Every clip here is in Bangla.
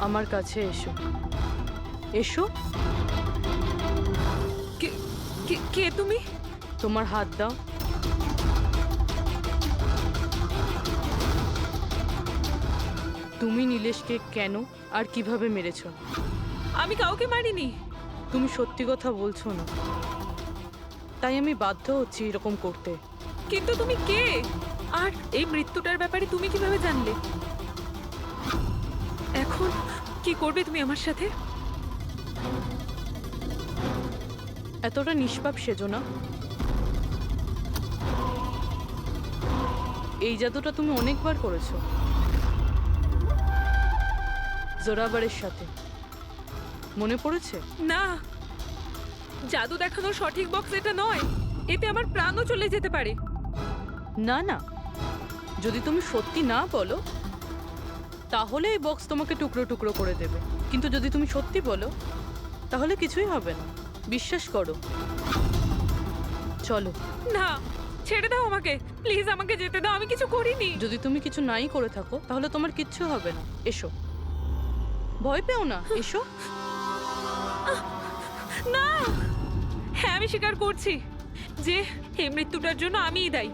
আমার কাছে এসো। এসো। কে কে কে তুমি? তোমার হাত দাও। তুমি নীলেশকে কেন আর কিভাবে মেরেছো? আমি কাউকে মারিনি। তুমি সত্যি কথা বলছো না, তাই আমি বাধ্য হচ্ছি এরকম করতে। কিন্তু তুমি কে? আর এই মৃত্যুটার ব্যাপারে তুমি কিভাবে জানলে? এখন কি করবে তুমি আমার সাথে? এতটা নিষ্পাপ সেজো না। এই জাদুটা তুমি অনেকবার করেছো জোরাবারের সাথে, মনে পড়েছে? না, জাদু দেখানোর সঠিক বক্স এটা নয়। এতে আমার প্রাণও চলে যেতে পারে। না না, যদি তুমি সত্যি না বলো তাহলে এই বক্স তোমাকে টুকরো টুকরো করে দেবে, কিন্তু যদি তুমি সত্যি বলো তাহলে কিছুই হবে না। বিশ্বাস করো। চলো। না, ছেড়ে দাও আমাকে, প্লিজ আমাকে যেতে দাও, আমি কিছু করিনি। যদি তুমি কিছু নাই করে থাকো তাহলে তোমার কিচ্ছু হবে না। এসো, ভয় পেও না, এসো। না, হ্যাঁ আমি স্বীকার করছি যে এই মৃত্যুটার জন্য আমিই দায়ী।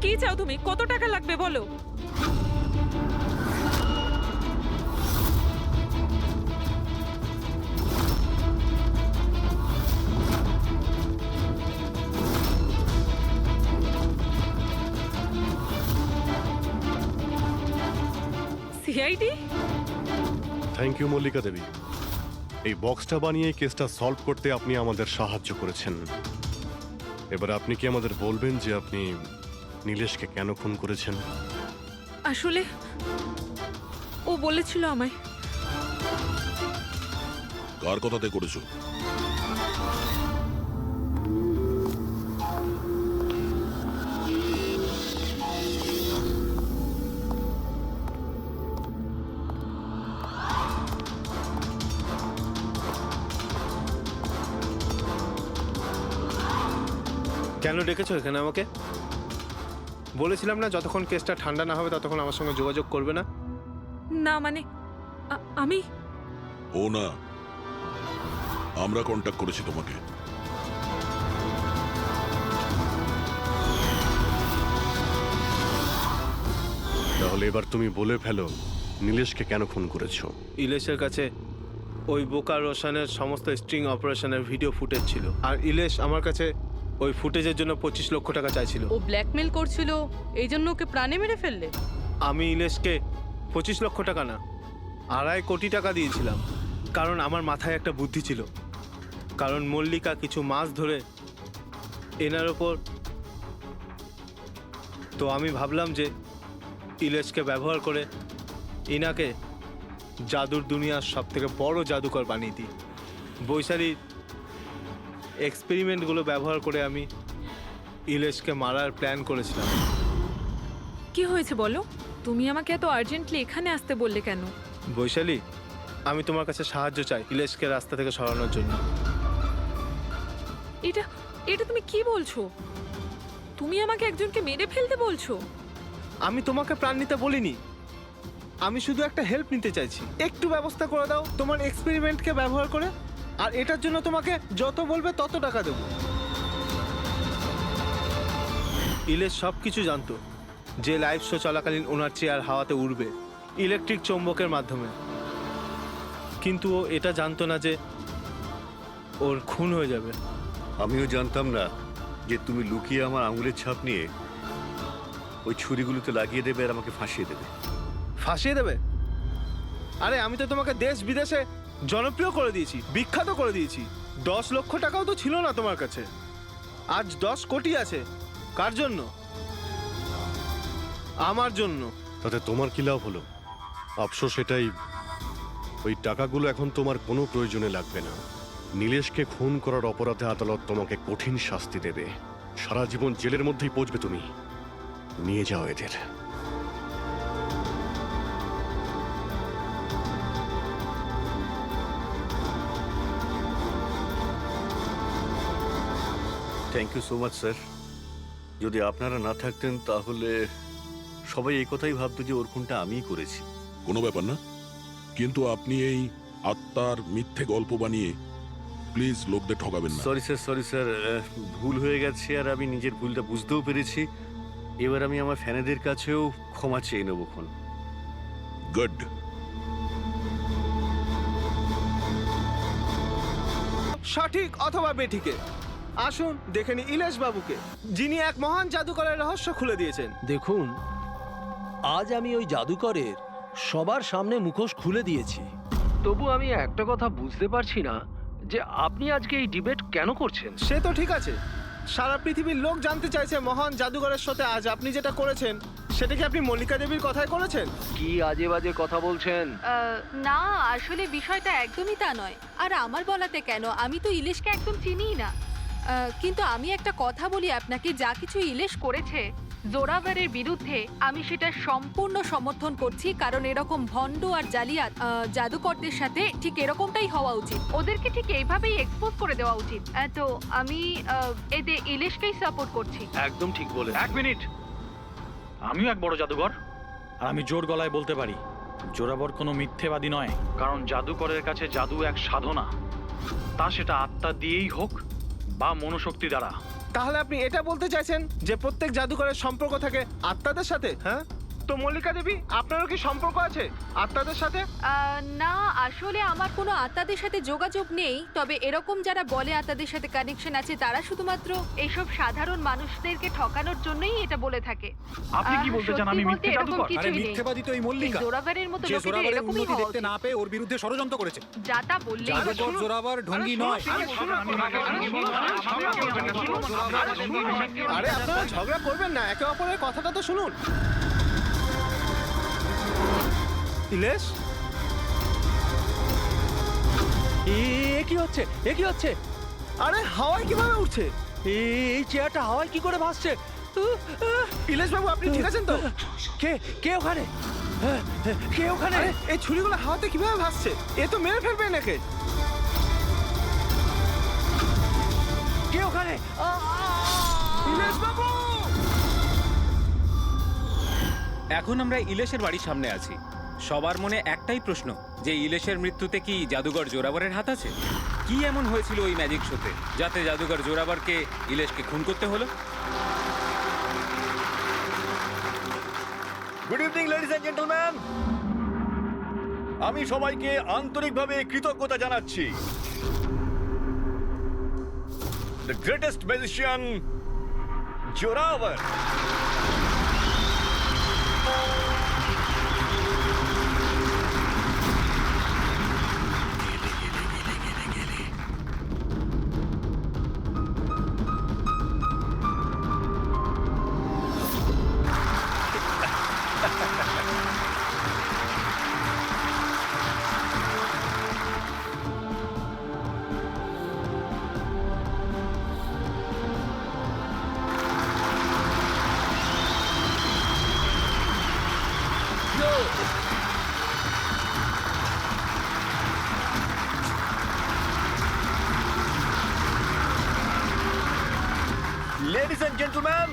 কি চাও তুমি? কত টাকা লাগবে বলো? সিআইডি? থ্যাংক ইউ মল্লিকা দেবী। এই বক্সটা বানিয়ে কেসটা সলভ করতে আপনি আমাদের সাহায্য করেছেন। এবার আপনি কি আমাদের বলবেন যে আপনি নীলেশকে কেন খুন করেছেন? আসলে ও বলেছিল আমায়। কার কথাতে করেছো? কেন ডেকেছো এখানে আমাকে? বলেছিলাম না যতক্ষণ কেসটা ঠান্ডা না হবে ততক্ষণ আমার সঙ্গে যোগাযোগ করবে না। না মানে আমি ও না, আমরা কন্ট্যাক্ট করেছি তোমাকে। তাহলে এবার তুমি বলে ফেলো নীলেশকে কেন খুন করেছো? ইলেশের কাছে ওই বোকা রোশনের সমস্ত স্ট্রিং অপারেশনের ভিডিও ফুটেজ ছিল, আর ইলেশ আমার কাছে ওই ফুটেজের জন্য 25 লক্ষ টাকা চাইছিল। ও ব্ল্যাকমেল করছিল, এই জন্য ওকে প্রাণে মেরে ফেললে? আমি ইলেশকে 25 লক্ষ টাকা না, 2.5 কোটি টাকা দিয়েছিলাম, কারণ আমার মাথায় একটা বুদ্ধি ছিল। কারণ মল্লিকা কিছু মাস ধরে এনার ওপর, তো আমি ভাবলাম যে ইলেশকে ব্যবহার করে ইনাকে জাদুর দুনিয়ার সব থেকে বড় জাদুকর বানিয়ে দিই। বৈশালীর এক্সপেরিমেন্টগুলো ব্যবহার করে আমি ইলেশকে মারার প্ল্যান করেছিলাম। কি হয়েছে বলো? তুমি আমাকে এত আর্জেন্টলি এখানে আসতে বললে কেন? বৈশালী, আমি তোমার কাছে সাহায্য চাই ইলেশকে রাস্তা থেকে সরানোর জন্য। এটা এটা তুমি কি বলছো? তুমি আমাকে একজনকে মেরে ফেলতে বলছো? আমি তোমাকে প্রাণ নিতে বলিনি, আমি শুধু একটা হেল্প নিতে চাইছি। একটু ব্যবস্থা করে দাও তোমার এক্সপেরিমেন্টকে ব্যবহার করে, আর এটার জন্য তোমাকে যত বলবে তত টাকা দেবো। ইলেশ সব কিছু জানতো যে লাইভ শো চলাকালীন ওনার চেয়ার হাওয়াতে উড়বে ইলেকট্রিক চৌম্বকের মাধ্যমে, কিন্তু ও এটা জানতো না যে ওর খুন হয়ে যাবে। আমিও জানতাম না যে তুমি লুকিয়ে আমার আঙুলের ছাপ নিয়ে ওই ছুরিগুলোতে লাগিয়ে দেবে আর আমাকে ফাঁসিয়ে দেবে। ফাঁসিয়ে দেবে? আরে আমি তো তোমাকে দেশ বিদেশে জনপ্রিয় করে দিয়েছি, বিখ্যাত করে দিয়েছি। 10 লক্ষ টাকাও তো ছিল না তোমার কাছে, আজ 10 কোটি আছে। কার জন্য? আমার জন্য। তাতে তোমার কি লাভ হলো? আফসোস এটাই, ওই টাকাগুলো এখন তোমার কোনো প্রয়োজনে লাগবে না। নীলেশকে খুন করার অপরাধে আদালত তোমাকে কঠিন শাস্তি দেবে, সারা জীবন জেলের মধ্যেই পচবে তুমি। নিয়ে যাও এদের। Thank you so much sir. যদি আপনারা না থাকতেন তাহলে সবাই এই কথাই ভাবতো যে ওর খুনটা আমিই করেছি। কোনো ব্যাপার না, কিন্তু আপনি এই আত্মার মিথ্যে গল্প বানিয়ে প্লিজ লোকদের ঠকাবেন না। সরি স্যার, ভুল হয়ে গেছে আর আমি নিজের ভুলটা বুঝতেও পেরেছি। এবার আমি আমার ফ্যানেদের কাছেও ক্ষমা চেয়ে নেবো খন। গুড। সঠিক অথবা বেঠিকে আসুন দেখে নি ইলেশ বাবুকে, যিনি এক মহান জাদুকরের রহস্য খুলে দিয়েছেন। দেখুন, আজ আমি ওই জাদুকরের সবার সামনে মুখোশ খুলে দিয়েছি। তবু আমি একটা কথা বুঝতে পারছি না যে আপনি আজকে এই ডিবেট কেন করছেন। সে তো ঠিক আছে, সারা পৃথিবীর লোক জানতে চাইছে মহান জাদুকরের সাথে আজ আপনি যেটা করেছেন সেটা কি আপনি মল্লিকা দেবীর কথাই করেছেন? কি আজে বাজে কথা বলছেন? না, আসলে বিষয়টা একদমই তা নয়। আর আমার বলাতে কেন, আমি তো ইলিশকে একদম চিনিই না। কিন্তু আমি একটা কথা বলি আপনাকে, যা কিছু ইলিশ করেছে জোরাভারের বিরুদ্ধে, আমি সেটা সম্পূর্ণ সমর্থন করছি। কারণ এরকম ভণ্ড আর জালিয়াত জাদুকরদের সাথে ঠিক এরকমটাই হওয়া উচিত, ওদেরকে ঠিক এইভাবেই এক্সপোজ করে দেওয়া উচিত। তো আমি এতে ইলিশকেই সাপোর্ট করছি। একদম ঠিক বলে। এক মিনিট, আমিও এক বড় জাদুঘর, আর আমি জোর গলায় বলতে পারি জোরাবর কোনো মিথ্যেবাদী নয়। কারণ জাদুকরের কাছে জাদু এক সাধনা, তা সেটা আত্মা দিয়েই হোক বা মনোশক্তি দ্বারা। তাহলে আপনি এটা বলতে চাইছেন যে প্রত্যেক জাদুকরের সম্পর্ক থাকে আত্মাদের সাথে? হ্যাঁ, তো মল্লিকা দেবী আপনারও কি সম্পর্ক আছে আত্মাদের সাথে? না, আসলে আমার কোনো আত্মাদের সাথে যোগাযোগ নেই। তবে এরকম যারা বলে আত্মাদের সাথে কানেকশন আছে, তারা শুধুমাত্র এইসব সাধারণ মানুষদেরকে ঠকানোর জন্যই এটা বলে থাকে। আপনি কি বলতে চান আমি সত্যি মিথ্যে বলতে এরকম জাদুকর? কিছুই নেই। মিথ্যেবাদী তো এই মল্লিকা, জোরাভারের মতো যে লোকেদের জোরাবারের এরকমই উন্নতি হওয়া দেখতে উচিত। না পেয়ে ওর বিরুদ্ধে ষড়যন্ত্র করেছে। যা তা বললেই জাদুকর জোরাবার ঢঙ্গি নয়। আরে আপনারা ঝগড়া করবেন না, একে অপরের কথাটা তো শুনুন। ইলেশ, এ কি হচ্ছে? এ কি হচ্ছে? আরে হাওয়ায় কিভাবে উঠছে? এই চেয়ারটা হাওয়ায় কি করে ভাসছে? ইলেশ বাবু আপনি ঠিক আছেন তো? কে কে ওখানে? কে ওখানে? আরে এই ছুরিগুলো হাওয়াতে কিভাবে ভাসছে? এ তো মেরে ফেলবে নাকি? কে ওখানে? ইলেশ বাবু! এখন আমরা ইলেশের বাড়ির সামনে আছি। সবার মনে একটাই প্রশ্ন, যে ইলেশের মৃত্যুতে কি জাদুকর জোরাবরের হাত আছে? কি এমন হয়েছিল ওই ম্যাজিক শোতে যাতে জাদুকর জোরাবরকে ইলেশকে খুন করতে হলো? Good evening ladies and gentleman, আমি সবাইকে আন্তরিকভাবে কৃতজ্ঞতা জানাচ্ছি। The greatest magician Zorawar ladies and gentleman,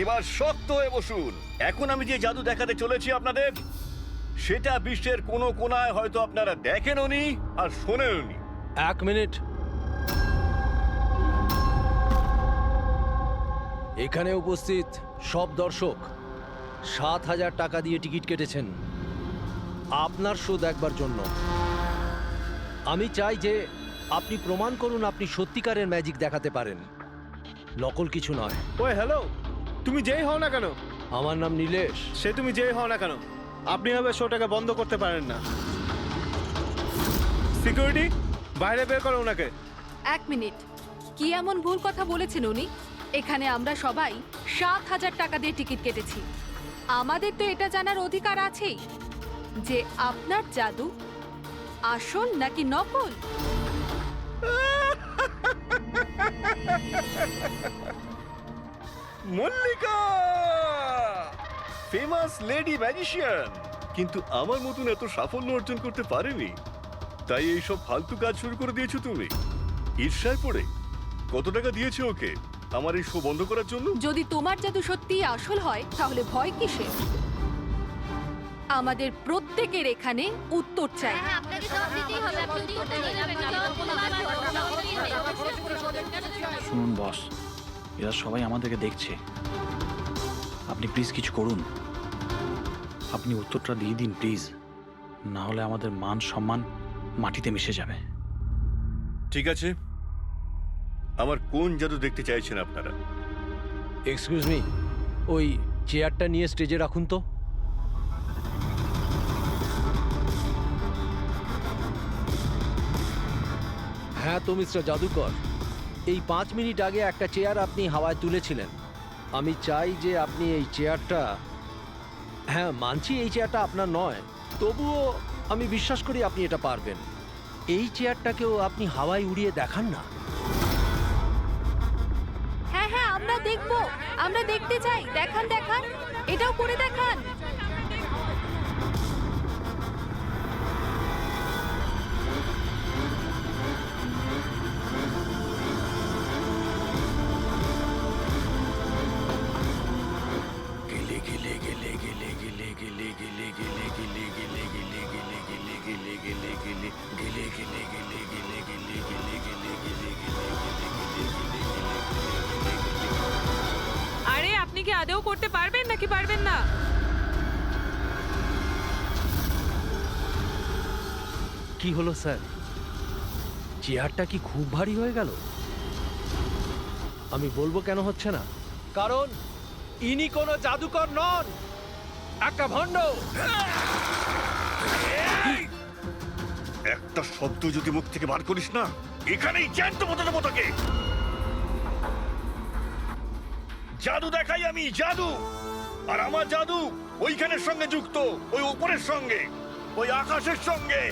এবার শক্ত হয়ে বসুন। এখন আমি যে জাদু দেখাতে চলেছি আপনাদের, সেটা বিশ্বের কোনো কোনায় হয়তো আপনারা দেখেনওনি আর শোনেনওনি। এক মিনিট, এখানে উপস্থিত সব দর্শক 7,000 টাকা দিয়ে টিকিট কেটেছেন আপনার শো দেখবার জন্য। আমি চাই যে আপনি প্রমাণ করুন আপনি সত্যিকারের ম্যাজিক দেখাতে পারেন, নকল কিছু নয়। ওই হ্যালো, তুমি যেই হও না কেন, আমার নাম নীলেশ। সে তুমি যেই হও না কেন, আপনি হবে শোটাকে বন্ধ করতে পারেন না। সিকিউরিটি, বাইরে বের করো ওনাকে। এক মিনিট, কি এমন ভুল কথা বলেছেন উনি? এখানে আমরা সবাই 7,000 টাকা দিয়ে টিকিট কেটেছি। আমাদের তো এটা জানার অধিকার আছেই যে আপনার জাদু আসল নাকি নকল। মল্লিকা, ফেমাস লেডি ম্যাজিশিয়ান, কিন্তু আমার মতন এত সাফল্য অর্জন করতে পারেনি। তাই এইসব ফালতু কাজ শুরু করে দিয়েছো তুমি ঈর্ষায় পড়ে। কত টাকা দিয়েছো ওকে আমার এই শো বন্ধ করার জন্য? যদি তোমার জাদু সত্যিই আসল হয় তাহলে ভয় কিসের? আমাদের প্রত্যেকের এখানে উত্তর চাই। শুনুন বস, এরা সবাই আমাদেরকে দেখছে। আপনি প্লিজ কিছু করুন। আপনি উত্তরটা দিয়ে দিন প্লিজ, না হলে আমাদের মান সম্মান মাটিতে মিশে যাবে। ঠিক আছে, আমার কোন জাদু দেখতে চাইছেন আপনারা? এক্সকিউজ মি, ওই চেয়ারটা নিয়ে স্টেজে রাখুন তো। হ্যাঁ তো মিস্টার জাদুকর, এই 5 মিনিট আগে একটা চেয়ার আপনি হাওয়ায় তুলেছিলেন। আমি চাই যে আপনি এই চেয়ারটা, হ্যাঁ মানছি এই চেয়ারটা আপনার নয়, তবুও আমি বিশ্বাস করি আপনি এটা পারবেন। এই চেয়ারটাকেও আপনি হাওয়ায় উড়িয়ে দেখান না। হ্যাঁ হ্যাঁ, আমরা দেখব, আমরা দেখতে চাই। দেখান দেখান, এটাও করে দেখান। আরে আপনি কি আদৌ করতে পারবেন নাকি পারবেন না? কি হলো স্যার, চেয়ারটা কি খুব ভারী হয়ে গেল? আমি বলবো কেন হচ্ছে না, কারণ ইনি কোনো জাদুকর নন, একটা ভণ্ড। একটা শব্দ যদি মুখ থেকে বার করিস না, এখানেই জ্যান্ত মতো দেবো তোকে। জাদু দেখাই আমি, জাদু। আর আমার জাদু ওইখানের সঙ্গে যুক্ত, ওই উপরের সঙ্গে, ওই আকাশের সঙ্গে।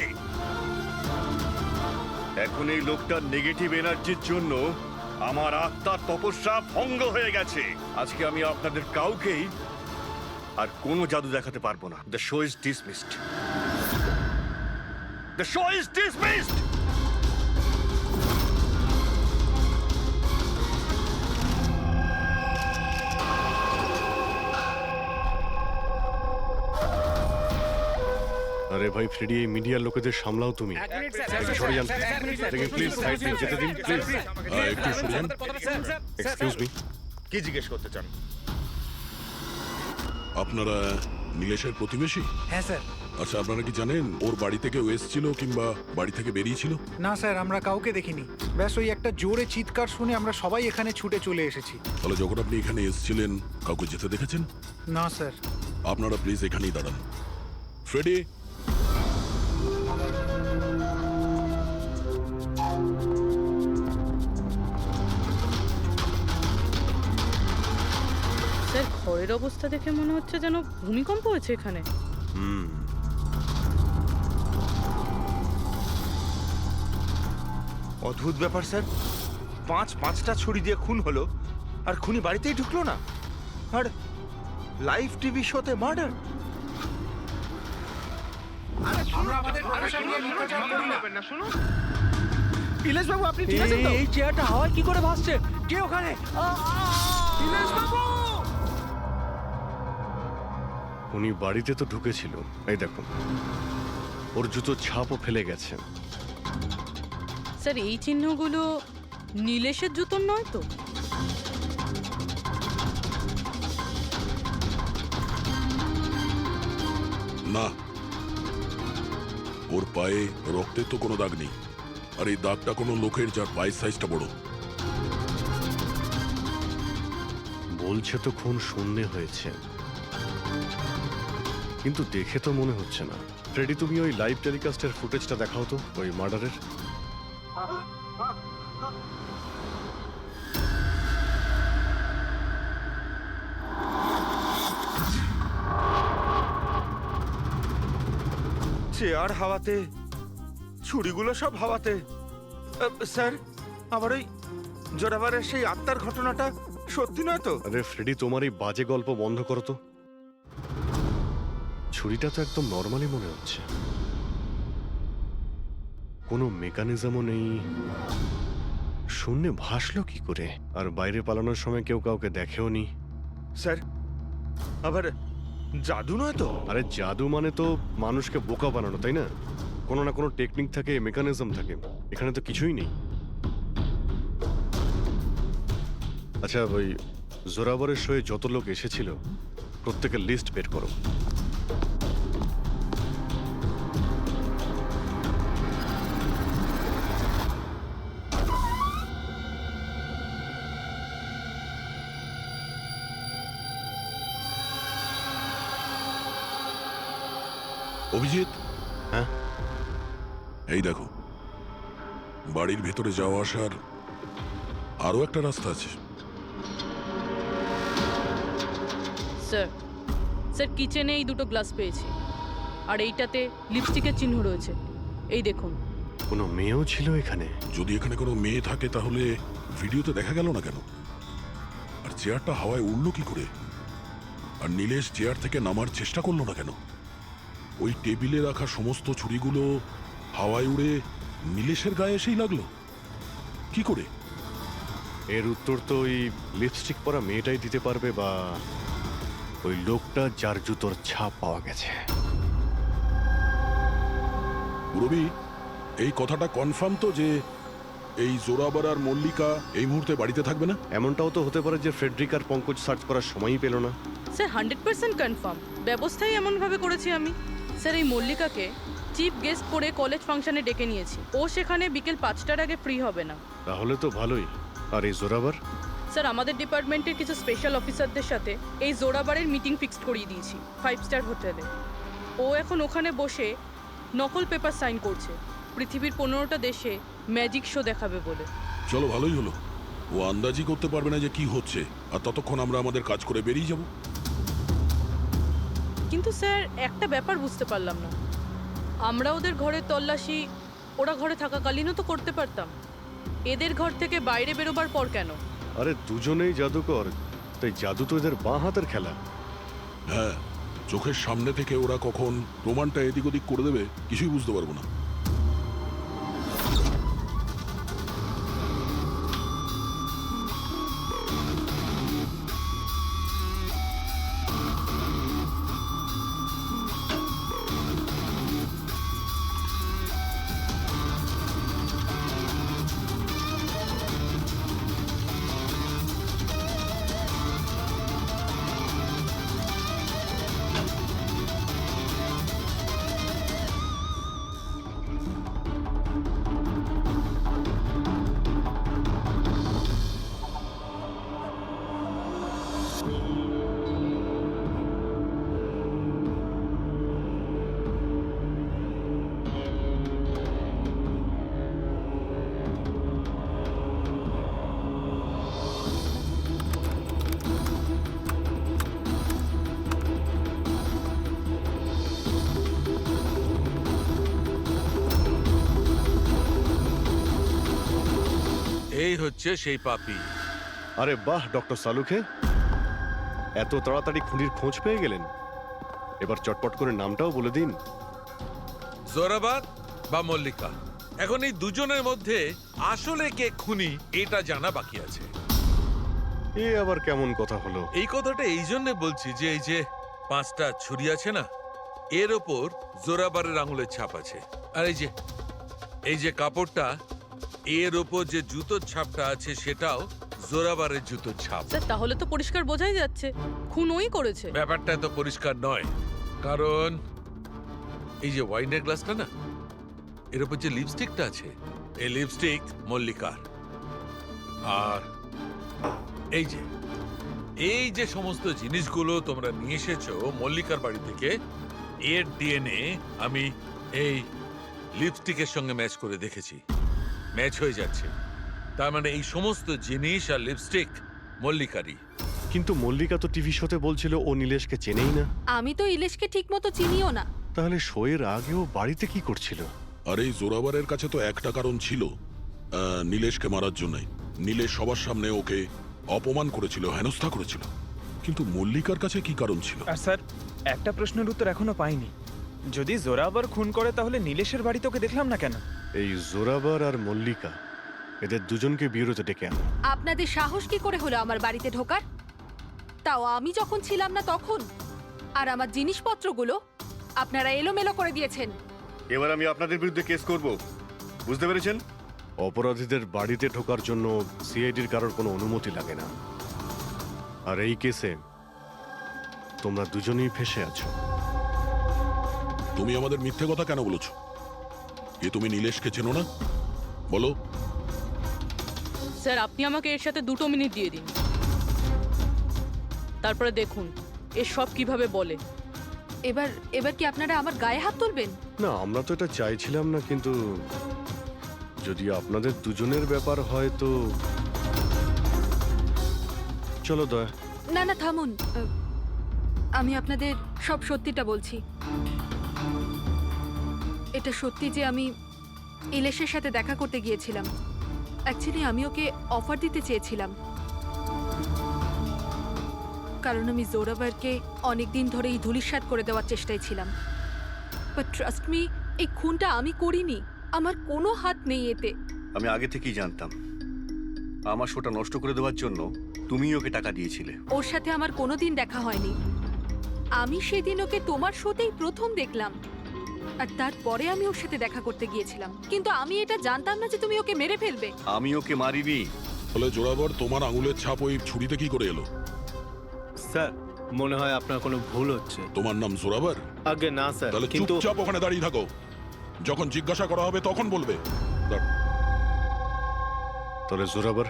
এখন এই লোকটার নেগেটিভ এনার্জির জন্য আমার আত্মার তপস্যা ভঙ্গ হয়ে গেছে। আজকে আমি আপনাদের কাউকেই আর কোনো জাদু দেখাতে পারবো না। The show is dismissed. The show is dismissed. আরে ভাই ফ্রেডি, এই মিডিয়ার লোকেদের সামলাও তুমি। একটু সরে যান প্লিজ, সাইড দিন, যেতে দিন প্লিজ। একটু সরে যান। এক্সকিউজ মি, কি জিজ্ঞেস করতে চান? আপনারা নীলেশের প্রতিবেশী? হ্যাঁ স্যার। আচ্ছা, আপনারা কি জানেন ওর বাড়ি থেকে এসেছিল কিংবা বাড়ি থেকে বেরিয়েছিল? না স্যার, আমরা কাউকে দেখিনি। ব্যাস ওই একটা জোরে চিৎকার শুনে আমরা সবাই এখানে ছুটে চলে এসেছি। তাহলে যখন আপনি এখানে এসেছিলেন কাউকে যেতে দেখেছেন? না স্যার। আপনারা প্লিজ এখানেই দাঁড়ান। ফ্রেডি, স্যার, ঘরের অবস্থা দেখে মনে হচ্ছে যেন ভূমিকম্প হয়েছে এখানে। অদ্ভুত ব্যাপার স্যার, পাঁচটা ছুরি দিয়ে খুন হলো আর খুনি বাড়িতেই ঢুকলো না, আর লাইভ টিভি শোতে মার্ডার। ইলেশ বাবু, আপনি ঠিক আছেন তো? এই চেয়ারটা হাওয়ায় কি করে ভাসছে? কে ওখানে? ইলেশ বাবু! উনি বাড়িতে তো ঢুকেছিল, এই দেখুন ওর জুতো ছাপও ফেলে গেছে। স্যার, এই চিহ্নগুলো নীলেশের জুতোর নয় তো? না, ওর পায়ে রক্তের তো কোনো দাগ নেই। আর এই দাগটা কোনো লোকের যার পায়ের সাইজটা বড়। বলছে তো খুন শূন্যে হয়েছে, কিন্তু দেখে তো মনে হচ্ছে না। ফ্রেডি, তুমি ওই লাইভ টেলিকাস্টের ফুটেজটা দেখাও তো, ওই মার্ডারের। চেয়ার হাওয়াতে, ছুরিগুলো সব হাওয়াতে। স্যার, আবার ওই জোরাবারের সেই আত্মার ঘটনাটা সত্যি নয় তো? আরে ফ্রেডি, তোমার এই বাজে গল্প বন্ধ করো তো। ছুরিটা তো একদম নর্মালি মনে হচ্ছে, কোনো মেকানিজমও নেই। শূন্যে ভাসলো কি করে? আর বাইরে পালানোর সময় কেউ কাউকে দেখেও নি। স্যার, আবার জাদু নয় তো? আরে জাদু মানে তো মানুষকে বোকা বানানো, তাই না? কোনো না কোনো টেকনিক থাকে, মেকানিজম থাকে। এখানে তো কিছুই নেই। আচ্ছা, ওই জোরাবরের শোয়ে যত লোক এসেছিল প্রত্যেকের লিস্ট বের করো। অভিজিৎ, হ্যাঁ? এই দেখো, বাড়ির ভেতরে যাওয়া আসার আরো একটা রাস্তা আছে। স্যার, স্যার কিচেনে এই দুটো গ্লাস পেয়েছি, আর এইটাতে লিপস্টিকের চিহ্ন রয়েছে। এই দেখুন। কোনো মেয়েও ছিল এখানে? যদি এখানে কোনো মেয়ে থাকে তাহলে ভিডিওতে দেখা গেল না কেন? আর চেয়ারটা হাওয়ায় উড়লো কি করে? আর নীলেশ চেয়ার থেকে নামার চেষ্টা করলো না কেন? ওই টেবিলে রাখা সমস্ত ছুরিগুলো হাওয়ায় উড়ে নীলেশের গায়ে এসেই লাগলো কি করে? এর উত্তর তো ওই লিপস্টিক পরা মেয়েটাই দিতে পারবে, বা ওই লোকটা যার জুতোর ছাপ পাওয়া গেছে। রবি, এই কথাটা কনফার্ম তো যে এই জোরাবার আর মল্লিকা এই মুহূর্তে বাড়িতে থাকবে না? এমনটাও তো হতে পারে যে ফ্রেডরিক আর পঙ্কজ সার্চ করার সময়ই পেল না। Sir 100% confirm. ব্যবস্থাই এমনভাবে করেছি আমি। স্যার, এই মল্লিকাকে চিফ গেস্ট করে কলেজ ফাংশনে ডেকে নিয়েছি। ও সেখানে বিকেল 5টার আগে ফ্রি হবে না। তাহলে তো ভালোই। আর এই জোরাবার? স্যার, আমাদের ডিপার্টমেন্টের কিছু স্পেশাল অফিসারদের সাথে এই জোরাবারের মিটিং ফিক্সড করিয়ে দিয়েছি 5 স্টার হোটেলে। ও এখন ওখানে বসে নকল পেপার সাইন করছে পৃথিবীর 15টা দেশে ম্যাজিক শো দেখাবে বলে। চলো, ভালোই হলো। ও আন্দাজি করতে পারবে না যে কি হচ্ছে, আর ততক্ষণ আমরা আমাদের কাজ করে বেরিয়ে যাব। কিন্তু স্যার, একটা ব্যাপার বুঝতে পারলাম না। আমরা ওদের ঘরের তল্লাশি ওরা ঘরে থাকাকালীনও তো করতে পারতাম। এদের ঘর থেকে বাইরে বেরোবার পর কেন? আরে দুজনেই জাদুকর, তাই জাদু তো এদের বাঁ হাতের খেলা। হ্যাঁ, চোখের সামনে থেকে ওরা কখন প্রমাণটা এদিক ওদিক করে দেবে কিছুই বুঝতে পারবো না। এই হচ্ছে সেই পাপি। আরে বাহ ডক্টর সালুখে, এত তাড়াতাড়ি খুনির খোঁজ পেয়ে গেলেন। এবার চটপট করে নামটাও বলে দিন। জোরাবার বা মল্লিকা, এখন এই দুজনের মধ্যে আসলে কে খুনি এটা জানা বাকি আছে। এ আবার কেমন কথা হলো? এই কথাটা এই জন্য বলছি যে এই যে 5টা ছুরি আছে না, এর ওপর জোরাবারের আঙুলের ছাপ আছে। আর এই যে কাপড়টা, এর ওপর যে জুতোর ছাপটা আছে সেটাও জোরাবারের জুতোর ছাপ। স্যার, তাহলে তো পরিষ্কার বোঝাই যাচ্ছে খুন ওই করেছে। ব্যাপারটা তো পরিষ্কার নয়, কারণ এই যে ওয়াইনের গ্লাসটা না, এর উপর যে লিপস্টিকটা আছে, এই লিপস্টিক মল্লিকার। আর এই যে সমস্ত জিনিসগুলো তোমরা নিয়ে এসেছো মল্লিকার বাড়ি থেকে, এর ডিএনএ আমি এই লিপস্টিকের সঙ্গে ম্যাচ করে দেখেছি, ম্যাচ হয়ে যাচ্ছে। তার মানে এই সমস্ত জিনিস আর লিপস্টিক মল্লিকারই। কিন্তু মল্লিকা তো টিভি শোতে বলছিল ও নীলেশকে চেনেই না। আমি তো ইলেশকে ঠিক মতো চিনিও না। তাহলে শোয়ের আগেও বাড়িতে কি করছিল? আর এই জোরাবারের কাছে তো একটা কারণ ছিল, নীলেশকে মারার জন্যই। নীলেশ সবার সামনে ওকে অপমান করেছিল, হেনস্থা করেছিল। কিন্তু মল্লিকার কাছে কি কারণ ছিল? আর স্যার, একটা প্রশ্নের উত্তর এখনো পাইনি। যদি জোরাবার খুন করে তাহলে নীলেশের বাড়িতে ওকে দেখলাম না কেন? এই জোরাবার আর মল্লিকা, এদের দুজনকে বিরোধে ডেকে আনো। আপনাদের সাহস কি করে হলো আমার বাড়িতে ঢোকার? তাও আমি যখন ছিলাম না তখন। আর আমার জিনিসপত্রগুলো আপনারা এলোমেলো করে দিয়েছেন। এবার আমি আপনাদের বিরুদ্ধে কেস করব, বুঝতে পেরেছেন? অপরাধীদের বাড়িতে ঢোকার জন্য সিআইডির কারোর কোনো অনুমতি লাগে না। আর এই কেসে তোমরা দুজনেই ফেঁসে আছো। তুমি আমাদের মিথ্যে কথা কেন বলেছো? এ তুমি নীলেশকে চেনো না? বলো। স্যার আপনি আমাকে এর সাথে 2 মিনিট দিয়ে দিন, তারপরে দেখুন এর সব কিভাবে বলে। এবার কি আপনারা আমার গায়ে হাত তুলবেন? না, আমরা তো এটা চাইছিলাম না, কিন্তু যদি আপনাদের দুজনের ব্যাপার হয় তো চলো দয়া। না না থামুন, আমি আপনাদের সব সত্যিটা বলছি। এটা সত্যি যে আমি ইলেশের সাথে দেখা করতে গিয়েছিলাম। অ্যাকচুয়ালি আমি ওকে অফার দিতে চেয়েছিলাম, কারণ আমি জোরাভারকে অনেকদিন ধরে এই ধূলিসাৎ করে দেওয়ার চেষ্টায় ছিলাম। বাট ট্রাস্ট মি, এই খুনটা আমি করিনি, আমার কোনো হাত নেই এতে। আমি আগে থেকেই জানতাম আমার শোটা নষ্ট করে দেওয়ার জন্য তুমিই ওকে টাকা দিয়েছিলে। ওর সাথে আমার কোনোদিন দেখা হয়নি। আমি সেদিন ওকে তোমার শোতেই প্রথম দেখলাম, আর তারপরে আমি ওর সাথে দেখা করতে গিয়েছিলাম। কিন্তু আমি এটা জানতাম না যে তুমি ওকে মেরে ফেলবে। আমি ওকে মারিনি। বলে জোড়াবার তোমার আঙুলের ছাপ ওই ছুরিতে কি করে এলো? স্যার, মনে হয় আপনার কোনো ভুল হচ্ছে। তোমার নাম জোরাবার? আগে না স্যার, তাহলে কিন্তু চুপচাপ ওখানে দাঁড়িয়ে থাকো, যখন জিজ্ঞাসা করা হবে তখন বলবে। তাহলে জোরাবার,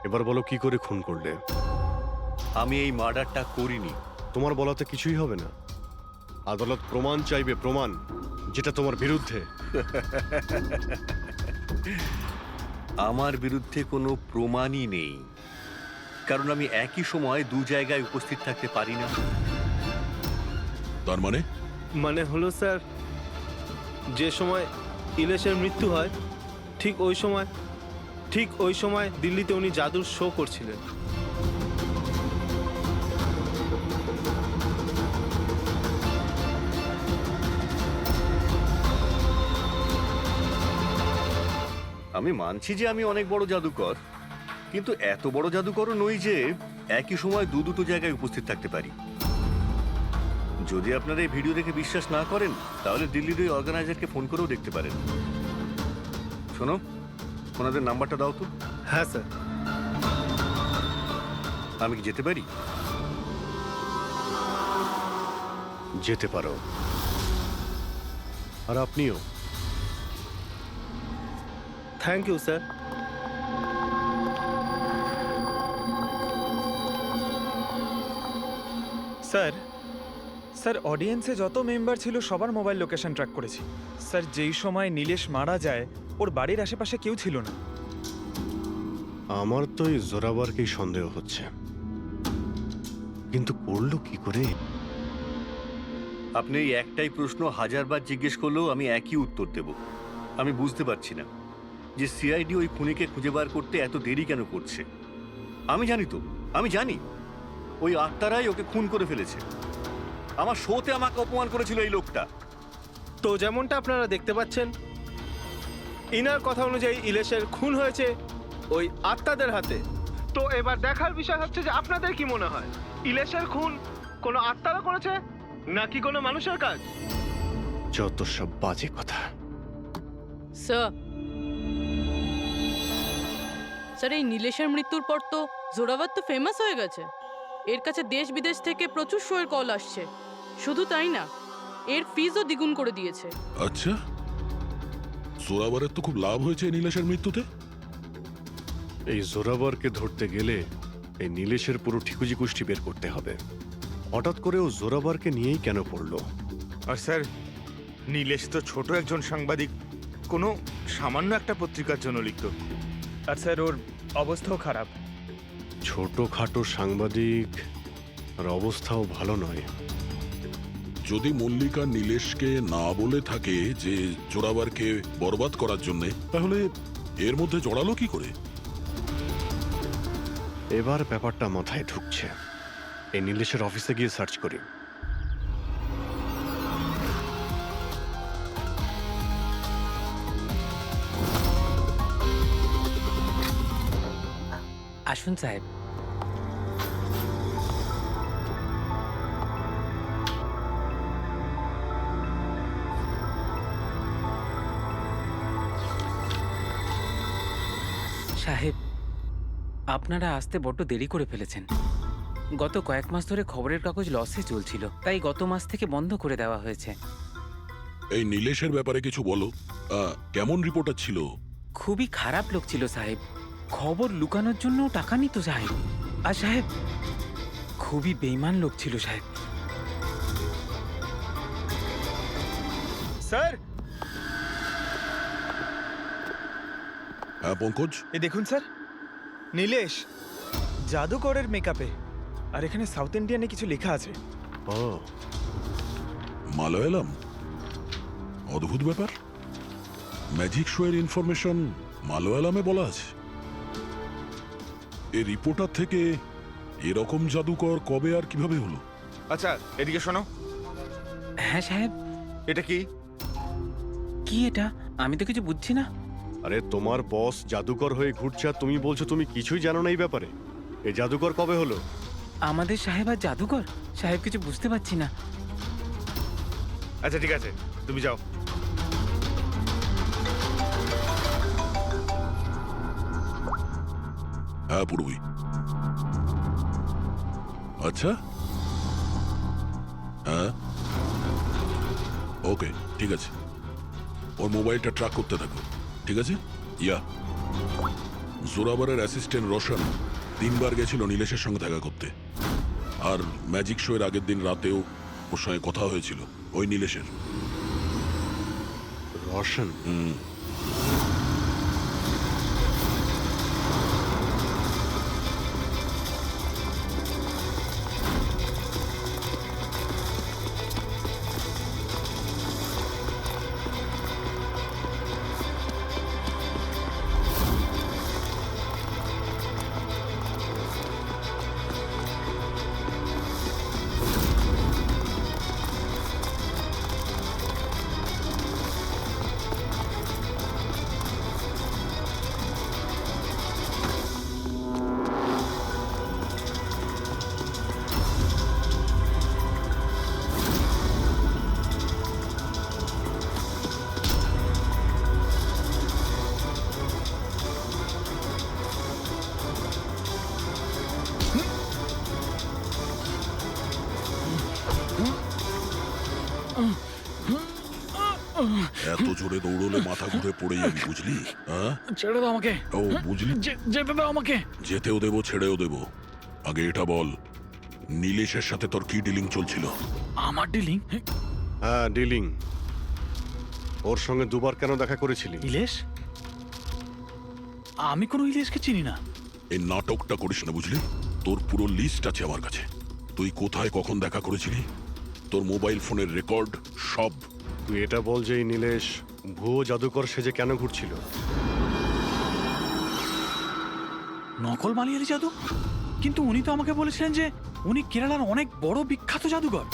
এবার বলো কি করে খুন করলে? আমি এই মার্ডারটা করিনি। তোমার বলাতে কিছুই হবে না। আদালত প্রমাণ চাইবে, প্রমাণ যেটা তোমার বিরুদ্ধে। আমার বিরুদ্ধে কোনো প্রমাণই নেই, কারণ আমি একই সময় 2 জায়গায় উপস্থিত থাকতে পারি না। তার মানে? মানে হলো স্যার, যে সময় ইলেশের মৃত্যু হয় ঠিক ওই সময় দিল্লিতে উনি জাদুর শো করছিলেন। আমি মানছি যে আমি অনেক বড় জাদুকর, কিন্তু এত বড় জাদুকরও নই যে একই সময় 2 জায়গায় উপস্থিত থাকতে পারি। যদি আপনারা এই ভিডিও দেখে বিশ্বাস না করেন, তাহলে দিল্লির ওই অর্গানাইজারকে ফোন করেও দেখতে পারেন। শোনো, ওনাদের নাম্বারটা দাও তো। হ্যাঁ স্যার। আমি কি যেতে পারি? যেতে পারো। আর আপনিও। Thank you sir. স্যার অডিয়েন্সে যত মেম্বার ছিল সবার মোবাইল লোকেশন ট্র্যাক করেছি। স্যার যেই সময় নীলেশ মারা যায় ওর বাড়ির আশেপাশে কেউ ছিল না। আমার তো এই জোরাবারকেই সন্দেহ হচ্ছে, কিন্তু করলো কি করে? আপনি এই একটাই প্রশ্ন 1000 বার জিজ্ঞেস করলেও আমি একই উত্তর দেব। আমি বুঝতে পারছি না যে সিআইডি ওই খুনিকে খুঁজে বার করতে এত দেরি কেন করছে। আমি জানি তো, আমি জানি ওই আত্মারাই ওকে খুন করে ফেলেছে। আমার শোতে আমাকে অপমান করেছিল এই লোকটা। তো যেমনটা আপনারা দেখতে পাচ্ছেন, ইনার কথা অনুযায়ী ইলেশের খুন হয়েছে ওই আত্মাদের হাতে। তো এবার দেখার বিষয় হচ্ছে যে আপনাদের কি মনে হয়, ইলেশের খুন কোনো আত্মারা করেছে নাকি কোনো মানুষের কাজ? যত সব বাজে কথা। স্যার এই নীলেশের মৃত্যুর পর তো জোরাভার তো ফেমাস হয়ে গেছে। এর কাছে দেশ বিদেশ থেকে প্রচুর শোয়ের কল আসছে। শুধু তাই না, এর ফিজও দ্বিগুণ করে দিয়েছে। আচ্ছা, জোরাবারের তো খুব লাভ হয়েছে নীলেশের মৃত্যুতে। এই জোরাবারকে ধরতে গেলে এই নীলেশের পুরো ঠিকুজি কুষ্টি বের করতে হবে। হঠাৎ করে ও জোরাবারকে নিয়েই কেন পড়লো? আর স্যার, নীলেশ তো ছোট একজন সাংবাদিক, কোনো সামান্য একটা পত্রিকার জন্য লিখত। আর স্যার ওর অবস্থাও খারাপ। ছোটখাটো সাংবাদিক, আর অবস্থাও ভালো নয়। যদি মল্লিকা নীলেশকে না বলে থাকে যে জোরাবারকে বরবাদ করার জন্যে, তাহলে এর মধ্যে জড়ালো কি করে? এবার ব্যাপারটা মাথায় ঢুকছে। এই নীলেশের অফিসে গিয়ে সার্চ করি। আসুন সাহেব। সাহেব, আপনারা আসতে বড্ড দেরি করে ফেলেছেন। গত কয়েক মাস ধরে খবরের কাগজ লসে চলছিল, তাই গত মাস থেকে বন্ধ করে দেওয়া হয়েছে। এই নীলেশের ব্যাপারে কিছু বলো। কেমন রিপোর্টার ছিল? খুবই খারাপ লোক ছিল সাহেব, খবর লুকানোর জন্য টাকা নিত সাহেব। আর সাহেব, খুবই বেইমান লোক ছিল সাহেব। স্যার, হ্যাঁ পঙ্কজ, এই দেখুন স্যার, নীলেশ জাদুকরের মেকআপে, আর এখানে সাউথ ইন্ডিয়ানে কিছু লেখা আছে। ও মালয়ালাম, অদ্ভুত ব্যাপার। ম্যাজিক শো এর ইনফরমেশন মালয়ালামে বলা আছে। এই রিপোর্টার থেকে এরকম জাদুকর কবে আর কিভাবে হলো? আচ্ছা, এদিকে শোনো। হ্যাঁ সাহেব। এটা কি? কি এটা? আমি তো কিছু বুঝছি না। আরে তোমার বস জাদুকর হয়ে ঘুরছে আর তুমি বলছো তুমি কিছুই জানো না এই ব্যাপারে। এই জাদুকর কবে হলো? আমাদের সাহেব আর জাদুকর? সাহেব, কিছু বুঝতে পারছি না। আচ্ছা ঠিক আছে, তুমি যাও। হ্যাঁ পূর্বী। আচ্ছা, হ্যাঁ ওকে, ঠিক আছে। ওর মোবাইলটা ট্র্যাক করতে থাকো, ঠিক আছে? ইয়া, জোরাবারের অ্যাসিস্ট্যান্ট রোশন 3 বার গেছিল নীলেশের সঙ্গে দেখা করতে। আর ম্যাজিক শো এর আগের দিন রাতেও ওর সঙ্গে কথা হয়েছিল ওই নীলেশের। রোশন? এত জোরে দৌড়লে মাথা ঘুরে পড়ে যাবি, বুঝলি? হ্যাঁ, ছেড়ে দাও আমাকে। ও বুঝলি, যেতে দাও আমাকে। যেতেও দেবো ছেড়েও দেবো। আগে এটা বল, নীলেশের সাথে তোর কি ডিলিং চলছিল? আমার ডিলিং? হ্যাঁ ডিলিং। ওর সঙ্গে 2 বার কেন দেখা করেছিলি? ইলেশ? আমি কোনো ইলেশকে চিনি না। এই নাটকটা করিস না, বুঝলি? তোর পুরো লিস্ট আছে আমার কাছে। তুই কোথায় কখন দেখা করেছিলি, তোর মোবাইল ফোনের রেকর্ড সব। তুই এটা বল যে এই নীলেশ ভুয়ো জাদুকর সেজে কেন ঘুরছিল? নকল মালিয়ালি জাদু? কিন্তু উনি তো আমাকে বলেছিলেন যে উনি কেরালার অনেক বড় বিখ্যাত জাদুকর।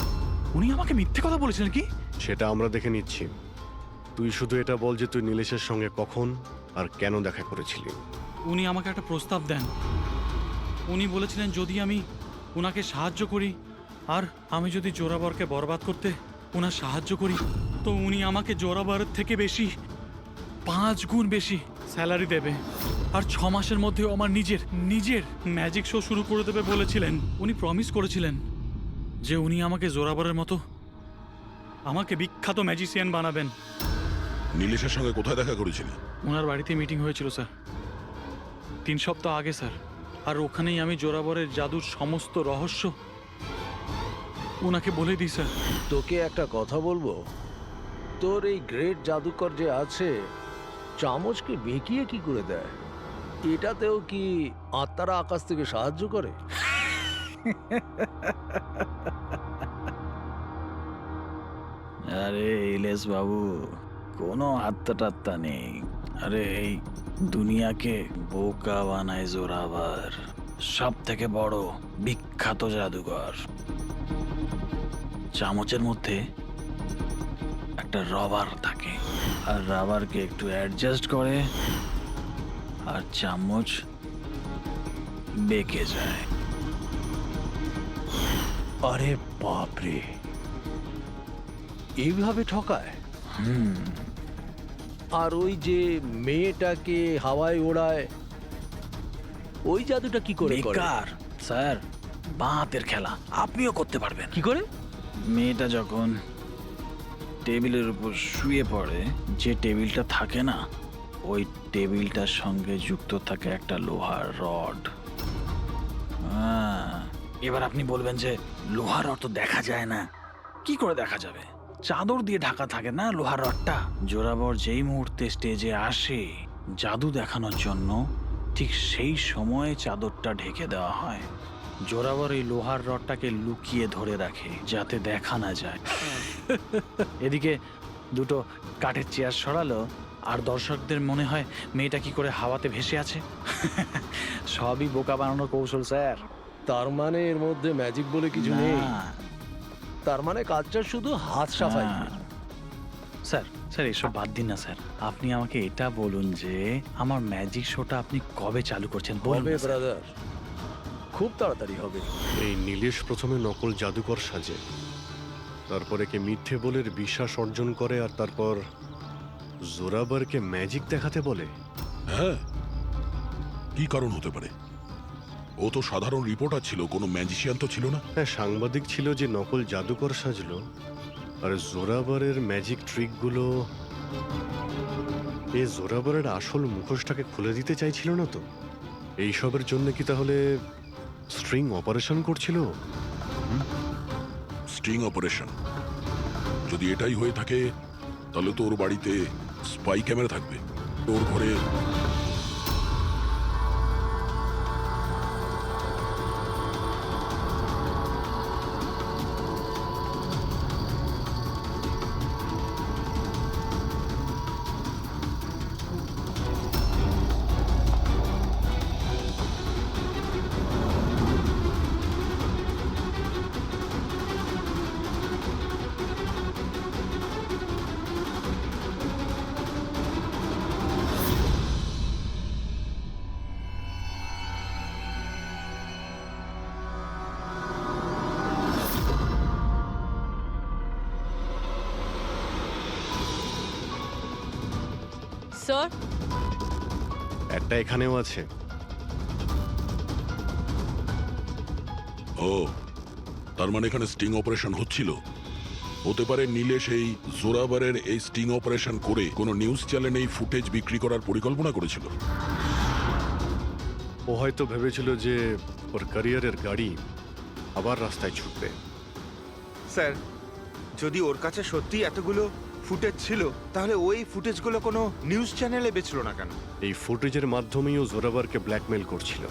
উনি আমাকে মিথ্যে কথা বলেছিলেন কি? সেটা আমরা দেখে নিচ্ছি। তুই শুধু এটা বল যে তুই নীলেশের সঙ্গে কখন আর কেন দেখা করেছিলি। উনি আমাকে একটা প্রস্তাব দেন। উনি বলেছিলেন যদি আমি ওনাকে সাহায্য করি আর আমি যদি জোরাবরকে বরবাদ করতে ওনার সাহায্য করি, তো উনি আমাকে জোরাবরের থেকে বেশি 5 গুণ বেশি স্যালারি দেবে। আর 6 মাসের মধ্যে আমার নিজের ম্যাজিক শো শুরু করে দেবে বলেছিলেন। উনি প্রমিস করেছিলেন যে উনি আমাকে জোরাবরের মতো আমাকে বিখ্যাত ম্যাজিশিয়ান বানাবেন। নীলেশের সঙ্গে কোথায় দেখা করেছিলি? ওনার বাড়িতে মিটিং হয়েছিল স্যার, 3 সপ্তাহ আগে স্যার। আর ওখানেই আমি জোরাবরের জাদুর সমস্ত রহস্য ওনাকে বলে দিই স্যার। তোকে একটা কথা বলবো, তোর এই গ্রেট জাদুকর যে আছে, চামচকে বেঁকিয়ে কি করে দেয়? এটাতেও কি আত্মারা আকাশ থেকে সাহায্য করে? আরে ইলেশ বাবু, কোনো আত্মা টাত্তা নেই। আরে এই দুনিয়াকে বোকা বানায় জোরাবার, সব থেকে বড় বিখ্যাত জাদুকর। চামচের মধ্যে একটা রবার থাকে, আর রাবারকে একটু অ্যাডজাস্ট করে আর চামচ বেঁকে যায়। আরে বাপরে, এইভাবে ঠকায়? আর ওই যে মেয়েটাকে হাওয়ায় ওড়ায়, ওই জাদুটা কি করে করে? বেকার স্যার, বাঁ হাতের খেলা আপনিও করতে পারবেন। কি করে? মেয়েটা যখন টেবিলের উপর শুয়ে পড়ে, যে টেবিলটা থাকে না, ওই টেবিলটার সঙ্গে যুক্ত থাকে একটা লোহার রড। এবার আপনি বলবেন যে লোহার রড তো দেখা যায় না। কি করে দেখা যাবে? চাদর দিয়ে ঢাকা থাকে না লোহার রডটা। জোরাবর যেই মুহূর্তে স্টেজে আসে জাদু দেখানোর জন্য, ঠিক সেই সময়ে চাদরটা ঢেকে দেওয়া হয়। জোরাবর এই লোহার রডটাকে লুকিয়ে ধরে রাখে যাতে দেখা না যায়। এদিকে দুটো কাঠের চেয়ার সরালো আর দর্শকদের মনে হয় মেয়েটা কি করে হাওয়াতে ভেসে আছে। সবই বোকা বানানোর কৌশল স্যার। তার মানে এর মধ্যে ম্যাজিক বলে কিছু নেই। না। তার মানে কাজটা শুধু হাত সাফাই। স্যার স্যার এসব বাদ দিন না স্যার, আপনি আমাকে এটা বলুন যে আমার ম্যাজিক শোটা আপনি কবে চালু করছেন বলুন হবে না, স্যার। ব্রাদার, খুব তাড়াতাড়ি হবে। এই নীলেশ প্রথমে নকল জাদুকর সাজে, তারপরে কে মিথ্যে বলের বিশ্বাস অর্জন করে, আর তারপর জোরাবারকে ম্যাজিক দেখাতে বলে। হ্যাঁ, কি কারণ হতে পারে? ও তো সাধারণ রিপোর্টার ছিল, কোনো ম্যাজিশিয়ান তো ছিল না। হ্যাঁ, সাংবাদিক ছিল যে নকল জাদুকর সাজলো, আর জোরাবারের ম্যাজিক ট্রিকগুলো এই জোরাবারের আসল মুখোশটাকে খুলে দিতে চাইছিল না তো? এইসবের জন্য কি তাহলে স্ট্রিং অপারেশন করছিল? স্টিং অপারেশন যদি এটাই হয়ে থাকে, তাহলে তো ওর বাড়িতে স্পাই ক্যামেরা থাকবে। ওর ঘরে স্যার, একটা এখানেও আছে। ও, তার মানে এখানে স্টিং অপারেশন হচ্ছিল। হতে পারে নীলেশ এই জোরাবারের এই স্টিং অপারেশন করে কোনো নিউজ চ্যানেলে এই ফুটেজ বিক্রি করার পরিকল্পনা করেছিল। ও হয়তো ভেবেছিল যে ওর ক্যারিয়ারের গাড়ি আবার রাস্তায় ছুটবে। স্যার, যদি ওর কাছে সত্যি এতগুলো ফুটেজ ছিল, তাহলে ওই ফুটেজগুলো কোনো নিউজ চ্যানেলে বেচলো না কেন? এই ফুটেজের মাধ্যমেই ও জোরাবারকে ব্ল্যাকমেল করছিল,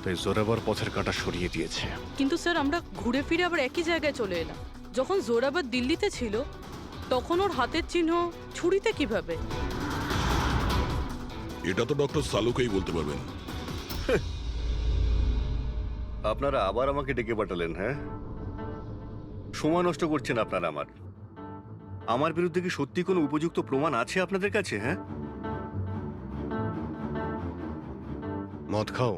তাই জোরাবার পথের কাঁটা সরিয়ে দিয়েছে। কিন্তু স্যার আমরা ঘুরে ফিরে আবার একই জায়গায় চলে এলাম। যখন জোরাবার দিল্লিতে ছিল তখন ওর হাতের চিহ্ন ছুরিতে কিভাবে? এটা তো ডক্টর সালুকেই বলতে পারবেন। আপনারা আবার আমাকে ডেকে পাঠালেন? হ্যাঁ, সময় নষ্ট করছেন আপনারা। আমার বিরুদ্ধে কি সত্যি কোনো উপযুক্ত প্রমাণ আছে আপনাদের কাছে? হ্যাঁ, মদ খাও।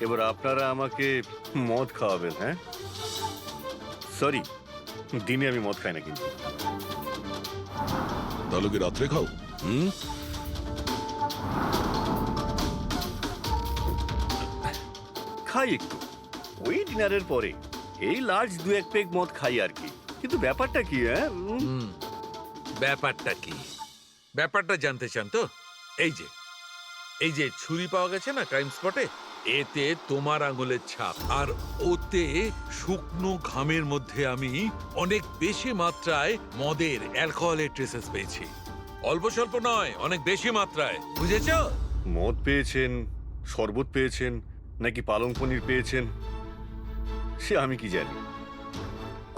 এবার আপনারা আমাকে মদ খাওয়াবেন? হ্যাঁ, সরি, দিনে আমি মদ খাই না। কিন্তু তাহলে কি রাত্রে খাও? খাই একটু, ওই ডিনারের পরে এই লার্জ 2-1 পেগ মদ খাই আর কি। কিন্তু ব্যাপারটা কি? হ্যাঁ, ব্যাপারটা কি? ব্যাপারটা জানতে চান তো? এই যে ছুরি পাওয়া গেছে না ক্রাইম স্পটে, এতে তোমার আঙুলের ছাপ, আর ওতে শুকনো ঘামের মধ্যে আমি অনেক বেশি মাত্রায় মদের, অ্যালকোহলের ট্রেসেস পেয়েছি। অল্প স্বল্প নয়, অনেক বেশি মাত্রায়, বুঝেছো? মদ পেয়েছেন, শরবত পেয়েছেন, নাকি পালং পনির পেয়েছেন সে আমি কি জানি।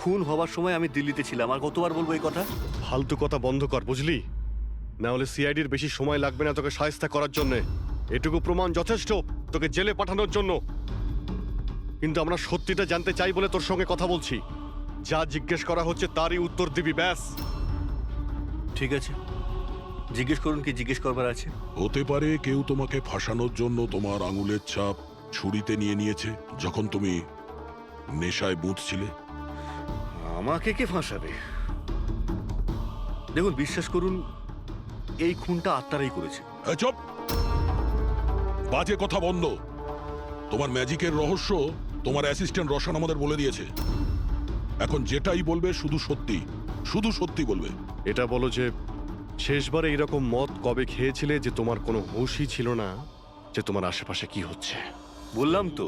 খুন হবার সময় আমি দিল্লিতে ছিলাম। আর কতবার বলবো এই কথা? ফালতু কথা বন্ধ কর, বুঝলি? না হলে সিআইডির বেশি সময় লাগবে না তোকে শায়েস্তা করার জন্য। এটুকু প্রমাণ যথেষ্ট তোকে জেলে পাঠানোর জন্য। কিন্তু আমরা সত্যিটা জানতে চাই বলে তোর সঙ্গে কথা বলছি। যা জিজ্ঞেস করা হচ্ছে তারই উত্তর দিবি, ব্যাস। ঠিক আছে, জিজ্ঞেস করুন, কি জিজ্ঞেস করবার আছে। হতে পারে কেউ তোমাকে ফাঁসানোর জন্য তোমার আঙুলের ছাপ ছুরিতে নিয়েছে যখন তুমি নেশায় বুঝছিলে। আমাকে কে ফাঁসাবে? দেখুন, বিশ্বাস করুন, এই খুনটা আত্মারাই করেছে। এই চুপ! বাজে কথা বন্ধ। তোমার ম্যাজিকের রহস্য তোমার অ্যাসিস্ট্যান্ট রশন আমাদের বলে দিয়েছে। এখন যেটাই বলবে শুধু সত্যি, শুধু সত্যি বলবে। এটা বলো যে শেষবারে এরকম মদ কবে খেয়েছিলে যে তোমার কোনো হুঁশই ছিল না যে তোমার আশেপাশে কি হচ্ছে? বললাম তো,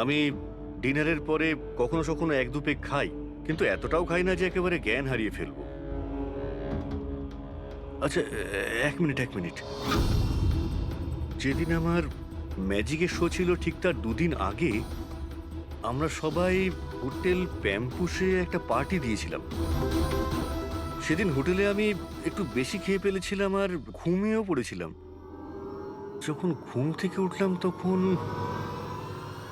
আমি ডিনারের পরে কখনো কখনো এক দু পেগ খাই, কিন্তু এতটাও খাই না যে একেবারে জ্ঞান হারিয়ে ফেলবো। আচ্ছা, এক মিনিট। যেদিন আমার ম্যাজিকের শো ছিল ঠিক তার দুদিন আগে আমরা সবাই হোটেল প্যাম্পুসে একটা পার্টি দিয়েছিলাম। সেদিন হোটেলে আমি একটু বেশি খেয়ে ফেলেছিলাম আর ঘুমিয়েও পড়েছিলাম। যখন ঘুম থেকে উঠলাম তখন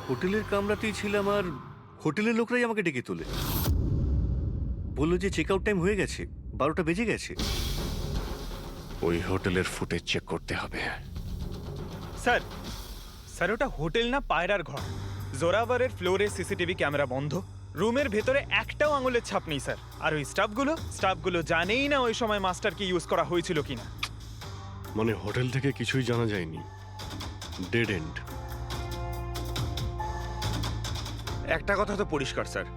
হোটেলের কামরাতেই ছিলাম আর হোটেলের লোকরাই আমাকে ডেকে তোলে, বললো যে চেক আউট টাইম হয়ে গেছে, 12টা বেজে গেছে। ওই হোটেলের ফুটেজ চেক করতে হবে। স্যার স্যার ওটা হোটেল না পায়রার ঘর। জোরাভারের ফ্লোরে সিসিটিভি ক্যামেরা বন্ধ, রুমের ভেতরে একটাও আঙুলের ছাপ নেই স্যার। আর ওই স্টাফগুলো জানেই না ওই সময় মাস্টারকে ইউজ করা হয়েছিল কিনা। মানে হোটেল থেকে কিছুই জানা যায়নি, ডেড এন্ড। একটা কথা তো পরিষ্কার স্যার,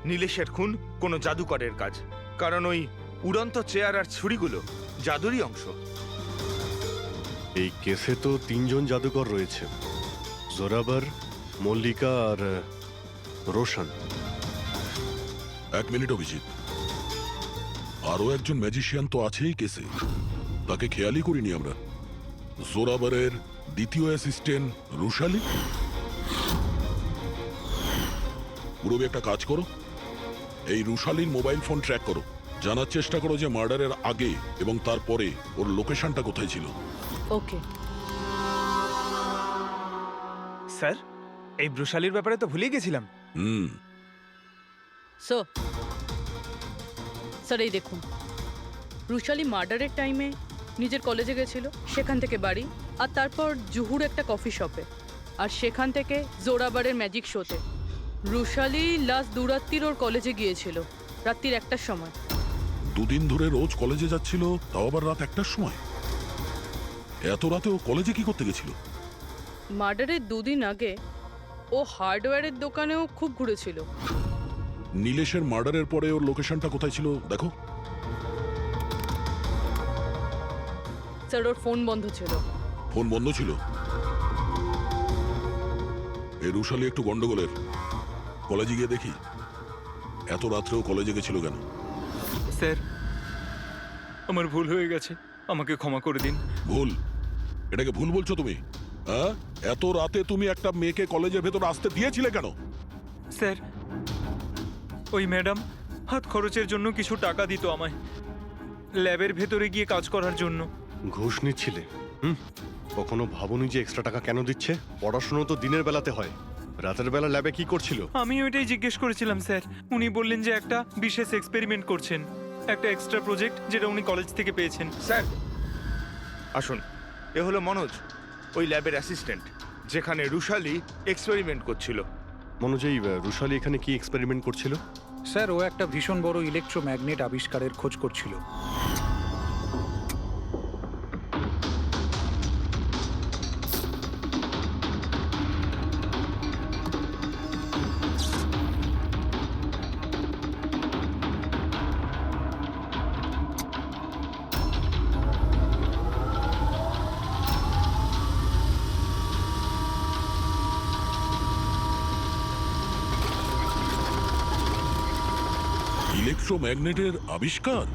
নীলেশের খুন কোনো জাদুকরের কাজ, কারণ ওই উড়ন্ত চেয়ার আর ছুরিগুলো জাদুরই অংশ। এই কেসে তো 3 জন জাদুকর রয়েছে, জোরাবার, মল্লিকা আর রোশন। এক মিনিট অভিজিৎ, আরো একজন ম্যাজিশিয়ান তো আছেই কেসে, তাকে খেয়ালই করিনি আমরা। জোরাবারের দ্বিতীয় অ্যাসিস্ট্যান্ট রুশালি। পুরবি একটা কাজ করো, এই রুশালির মোবাইল ফোন ট্র্যাক করো, জানার চেষ্টা করো যে মার্ডারের আগে এবং তারপরে ওর লোকেশনটা কোথায় ছিল। ওকে স্যার এই ব্রুশালির ব্যাপারে তো ভুলেই গেছিলাম। স্যার এই দেখুন, রুশালি মার্ডারের টাইমে নিজের কলেজে গেছিল, সেখান থেকে বাড়ি, আর তারপর জুহুর একটা কফি শপে, আর সেখান থেকে জোরাবারের ম্যাজিক শোতে। রুশালি লাস্ট দুরাত্রির ওর কলেজে গিয়েছিল রাত্রির 1টার সময়। দুদিন ধরে রোজ কলেজে যাচ্ছিল, তাও আবার রাত 1টার সময়? এত রাতে ও কলেজে কি করতে গেছিল? মার্ডারের 2 দিন আগে ও হার্ডওয়্যারের দোকানেও খুব ঘুরেছিল। নীলেশের মার্ডারের পরে ওর লোকেশনটা কোথায় ছিল দেখো। স্যার ওর ফোন বন্ধ ছিল। ফোন বন্ধ ছিল? এই রুশালি একটু গন্ডগোলের, কলেজে গিয়ে দেখি। এত রাত্রেও কলেজে গেছিল কেন? স্যার আমার ভুল হয়ে গেছে, আমাকে ক্ষমা করে দিন। ভুল? এটাকে ভুল বলছো তুমি? হ্যাঁ, এত রাতে তুমি একটা মেয়েকে কলেজের ভেতর আসতে দিয়েছিলে কেন? স্যার ওই ম্যাডাম হাত খরচের জন্য কিছু টাকা দিত আমায়, ল্যাবের ভেতরে গিয়ে কাজ করার জন্য। ঘুষ নিচ্ছিলে? কখনো ভাবনি যে এক্সট্রা টাকা কেন দিচ্ছে? পড়াশোনা তো দিনের বেলাতে হয়, রাতের বেলা ল্যাবে কি করছিল? আমি ওইটাই জিজ্ঞেস করেছিলাম স্যার। উনি বললেন যে একটা বিশেষ এক্সপেরিমেন্ট করছেন, একটা এক্সট্রা প্রজেক্ট যেটা উনি কলেজ থেকে পেয়েছেন। স্যার আসুন, এ হলো মনোজ, ওই ল্যাবের অ্যাসিস্ট্যান্ট, যেখানে রুশালি এক্সপেরিমেন্ট করছিল। মনোজ, এই রুশালি এখানে কি এক্সপেরিমেন্ট করছিল? স্যার ও একটা ভীষণ বড় ইলেকট্রোম্যাগনেট আবিষ্কারের খোঁজ করছিল। ইলেকট্রোম্যাগনেটের আবিষ্কার?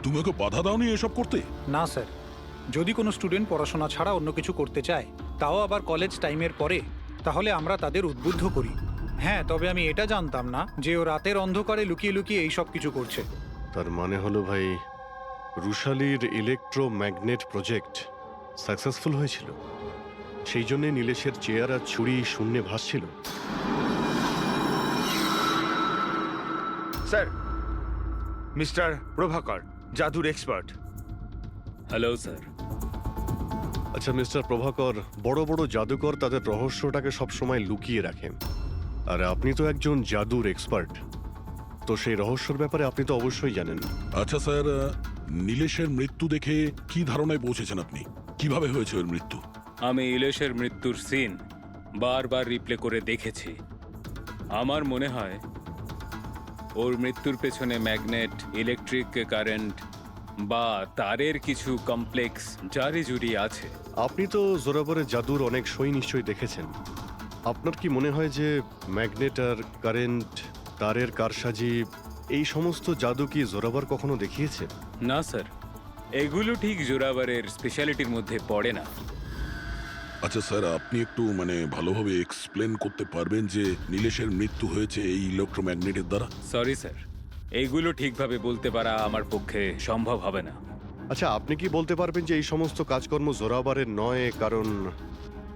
তুমি ওকে বাধা দাওনি এসব করতে? না স্যার, যদি কোনো স্টুডেন্ট পড়াশোনা ছাড়া অন্য কিছু করতে চায়, তাও আবার কলেজ টাইমের পরে, তাহলে আমরা তাদের উদ্বুদ্ধ করি। হ্যাঁ, তবে আমি এটা জানতাম না যে ও রাতের অন্ধকারে লুকিয়ে লুকিয়ে এই সব কিছু করছে। তার মানে হলো ভাই, রুশালির ইলেকট্রোম্যাগনেট প্রজেক্ট সাকসেসফুল হয়েছিল, সেই জন্য নীলেশের চেয়ার আর ছুরি শূন্যে ভাসছিল। স্যার, মিস্টার প্রভাকর, জাদুর এক্সপার্ট। Hello sir. আচ্ছা মিস্টার প্রভাকর, বড় বড় জাদুকর তাদের রহস্যটাকে সবসময় লুকিয়ে রাখেন, আর আপনি তো একজন জাদুর এক্সপার্ট, তো সেই রহস্যর ব্যাপারে আপনি তো অবশ্যই জানেন। আচ্ছা স্যার, নীলেশের মৃত্যু দেখে কি ধারণায় পৌঁছেছেন আপনি? কিভাবে হয়েছে ওর মৃত্যু? আমি ইলেশের মৃত্যুর সিন বারবার রিপ্লে করে দেখেছি। আমার মনে হয় ওর মৃত্যুর পেছনে ম্যাগনেট, ইলেকট্রিক কারেন্ট বা তারের কিছু কমপ্লেক্স জারি জুরি আছে। আপনি তো জোরাবরের জাদুর অনেক সই নিশ্চয়ই দেখেছেন। আপনার কি মনে হয় যে ম্যাগনেট আর কারেন্ট, তারের কারসাজি, এই সমস্ত জাদু কি জোরাবর কখনো দেখিয়েছে? না স্যার, এগুলো ঠিক জোরাবারের স্পেশালিটির মধ্যে পড়ে না। আচ্ছা স্যার, আপনি একটু ভালোভাবে এক্সপ্লেন করতে পারবেন যে নীলেশের মৃত্যু হয়েছে এই ইলেকট্রোম্যাগনেটের দ্বারা? সরি স্যার, এইগুলো ঠিকভাবে বলতে পারা আমার পক্ষে সম্ভব হবে না। আচ্ছা, আপনি কি বলতে পারবেন যে এই সমস্ত কাজকর্ম জোরাবরের নয়, কারণ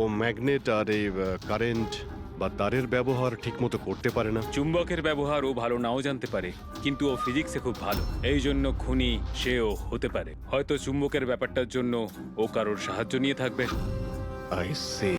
ও ম্যাগনেট আর এই কারেন্ট বা তারের ব্যবহার ঠিকমতো করতে পারে না? চুম্বকের ব্যবহার ও ভালো নাও জানতে পারে, কিন্তু ও ফিজিক্সে খুব ভালো, এই জন্য খুনি সেও হতে পারে। হয়তো চুম্বকের ব্যাপারটার জন্য ও কারোর সাহায্য নিয়ে থাকবে। I C.